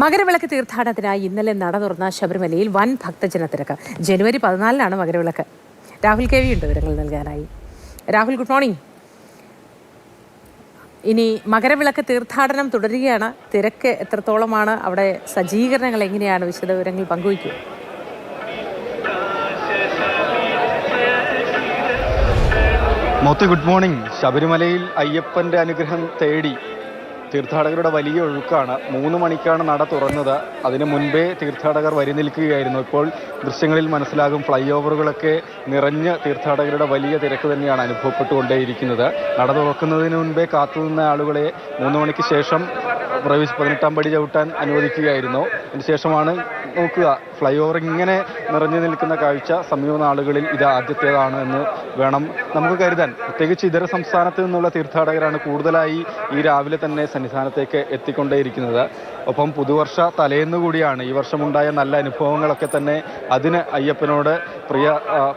മകരവിളക്ക് തീർത്ഥാടനത്തിനായി ഇന്നലെ നട തുറന്ന ശബരിമലയിൽ വൻ ഭക്തജന തിരക്ക്. ജനുവരി 14-നാണ് മകരവിളക്ക്. രാഹുൽ കെ വി ഉണ്ട് വിവരങ്ങൾ നൽകാനായി. Rahul, good morning. ഇനി മകരവിളക്ക് തീർത്ഥാടനം തുടരുകയാണ്. തിരക്ക് എത്രത്തോളമാണ്? അവിടെ സജ്ജീകരണങ്ങൾ എങ്ങനെയാണ്? വിശദവിവരങ്ങൾ പങ്കുവയ്ക്കൂ. Good morning. ശബരിമലയിൽ അയ്യപ്പന്റെ അനുഗ്രഹം തേടി തീർത്ഥാടകരുടെ വലിയ ഒഴുക്കാണ്. 3 മണിക്കാണ് നട തുറന്നത്. അതിന് മുൻപേ തീർത്ഥാടകർ വരി നിൽക്കുകയായിരുന്നു. ഇപ്പോൾ ദൃശ്യങ്ങളിൽ മനസ്സിലാകും, ഫ്ലൈ ഓവറുകളൊക്കെ നിറഞ്ഞ് തീർത്ഥാടകരുടെ വലിയ തിരക്ക് തന്നെയാണ് അനുഭവപ്പെട്ടുകൊണ്ടേയിരിക്കുന്നത്. നട തുറക്കുന്നതിന് മുൻപേ കാത്തുനിന്ന ആളുകളെ 3 മണിക്ക് ശേഷം 18-ാം പടി ചവിട്ടാൻ അനുവദിക്കുകയായിരുന്നു. അതിനുശേഷമാണ് നോക്കുക, ഫ്ലൈ ഓവർ ഇങ്ങനെ നിറഞ്ഞു നിൽക്കുന്ന കാഴ്ച സമീപ നാളുകളിൽ ഇത് ആദ്യത്തേതാണ് എന്ന് വേണം നമുക്ക് കരുതാൻ. പ്രത്യേകിച്ച് ഇതര സംസ്ഥാനത്ത് നിന്നുള്ള തീർത്ഥാടകരാണ് കൂടുതലായി ഈ രാവിലെ തന്നെ സന്നിധാനത്തേക്ക് എത്തിക്കൊണ്ടേയിരിക്കുന്നത്. ഒപ്പം പുതുവർഷ തലേന്ന് കൂടിയാണ്. ഈ വർഷമുണ്ടായ നല്ല അനുഭവങ്ങളൊക്കെ തന്നെ അതിന് അയ്യപ്പനോട്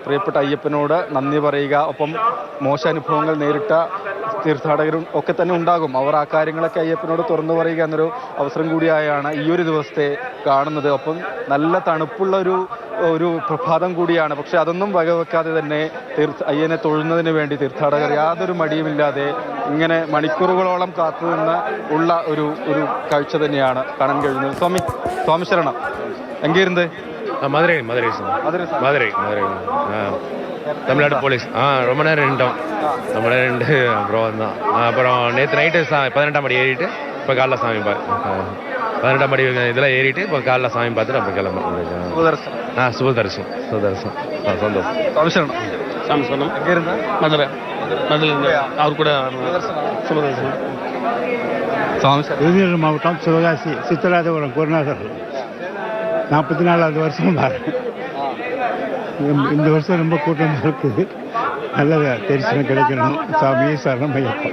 പ്രിയപ്പെട്ട അയ്യപ്പനോട് നന്ദി പറയുക. ഒപ്പം മോശം അനുഭവങ്ങൾ നേരിട്ട തീർത്ഥാടകരും ഒക്കെ തന്നെ ഉണ്ടാകും. അവർ ആ കാര്യങ്ങളൊക്കെ അയ്യപ്പനോട് തുറന്നു പറയുക എന്നൊരു അവസരം കൂടിയായാണ് ഈ ഒരു ദിവസത്തെ കാണുന്നത്. ഒപ്പം നല്ല തണുപ്പുള്ള ഒരു പ്രഭാതം കൂടിയാണ്. പക്ഷെ അതൊന്നും വകവെക്കാതെ തന്നെ അയ്യനെ തൊഴുന്നതിന് വേണ്ടി തീർത്ഥാടകർ യാതൊരു മടിയുമില്ലാതെ ഇങ്ങനെ മണിക്കൂറുകളോളം കാത്തുനിന്ന് ഉള്ള ഒരു കാഴ്ച തന്നെയാണ് കാണാൻ കഴിയുന്നത്. സ്വാമി ശരണം. എങ്കിരുന്നത് மதுரை தமிழ்நாடு போலீஸ் ரொம்ப நேரம் நின்றோம். ரொம்ப நேரம் நின்று அப்புறம் வந்தோம். அப்புறம் நேற்று நைட்டு 18ஆம் படி ஏறிட்டு இப்போ காலைல சாமி 18ஆம் படி இதெல்லாம் ஏறிட்டு இப்போ காலைல சாமி பார்த்துட்டு அப்புறம் கிளம்ப சுபதர்சனம் சந்தோஷம். சாமி சொன்னோம். எங்கே இருந்தா? மதுரை அவர் கூட சுபதர்சனம். விருதுநகர் மாவட்டம் சிவகாசி சித்தராஜபுரம் குருநாதர் 44வது வருஷம் இந்த வருஷம் ரொம்ப கூட்டமாக இருக்குது. நல்ல தரிசனம் கிடைக்கணும். சாமியே சரணம் ஐயப்பா.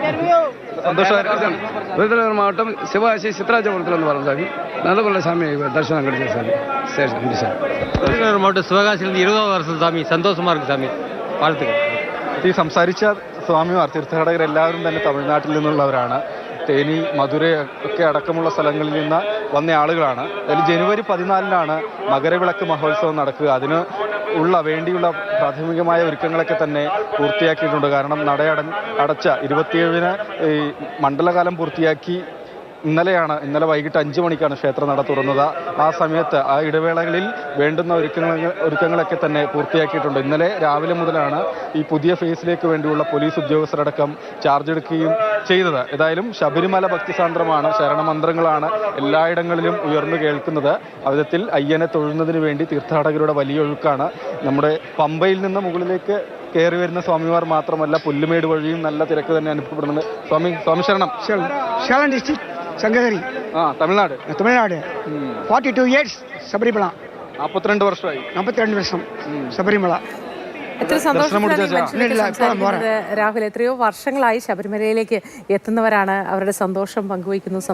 விருதுநகர் மாவட்டம் சிவகாசி சித்தராஜபுரத்துலேருந்து வரோம் சாமி. நல்ல சாமி தரிசனம் கிடைச்சது சாமி. சரி நன்றி சார். விருதுநகர் மாவட்டம் சிவகாசியிலிருந்து 20வது வருஷம் சாமி. സന്തോഷமா ഇருக்கு സാമി. வாழ்த்துക്കൾ. ഈ സംസാരിച്ച സ്വാമിമാർ തീർത്ഥാടകരെല്ലാവരും തന്നെ തമിഴ്നാട്ടിൽ നിന്നുള്ളവരാണ്. തേനി, മധുര ഒക്കെ അടക്കമുള്ള സ്ഥലങ്ങളിൽ നിന്ന് വന്ന ആളുകളാണ്. അതിൽ ജനുവരി 14-നാണ് മകരവിളക്ക് മഹോത്സവം നടക്കുക. അതിന് വേണ്ടിയുള്ള പ്രാഥമികമായ ഒരുക്കങ്ങളൊക്കെ തന്നെ പൂർത്തിയാക്കിയിട്ടുണ്ട്. കാരണം അടച്ച 27-ന് ഈ മണ്ഡലകാലം പൂർത്തിയാക്കി. ഇന്നലെ വൈകിട്ട് 5 മണിക്കാണ് ക്ഷേത്ര നട തുറന്നത്. ആ സമയത്ത് ആ ഇടവേളകളിൽ വേണ്ടുന്ന ഒരുക്കങ്ങളൊക്കെ തന്നെ പൂർത്തിയാക്കിയിട്ടുണ്ട്. ഇന്നലെ രാവിലെ മുതലാണ് ഈ പുതിയ ഫേസിലേക്ക് വേണ്ടിയുള്ള പോലീസ് ഉദ്യോഗസ്ഥരടക്കം ചാർജ് എടുക്കുകയും ചെയ്തത്. ഏതായാലും ശബരിമല ഭക്തിസാന്ദ്രമാണ്. ശരണമന്ത്രങ്ങളാണ് എല്ലായിടങ്ങളിലും ഉയർന്നു കേൾക്കുന്നത്. ആ വിധത്തിൽ അയ്യനെ തൊഴുന്നതിന് വേണ്ടി തീർത്ഥാടകരുടെ വലിയ ഒഴുക്കാണ്. നമ്മുടെ പമ്പയിൽ നിന്ന് മുകളിലേക്ക് കയറി വരുന്ന സ്വാമിമാർ മാത്രമല്ല, പുല്ലുമേട് വഴിയും നല്ല തിരക്ക് തന്നെ അനുഭവപ്പെടുന്നുണ്ട്. സ്വാമി ശരണം. சேலம் டிஸ்ட்ரிக்ட் சங்ககிரி, തമിഴ്നാട്. 42 ഇയേഴ്സ് ശബരിമല. 42 വർഷമായി. 42 വർഷം ശബരിമല. എത്ര സന്തോഷം രാഹുൽ. എത്രയോ വർഷങ്ങളായി ശബരിമലയിലേക്ക് എത്തുന്നവരാണ്. അവരുടെ സന്തോഷം പങ്കുവയ്ക്കുന്നു.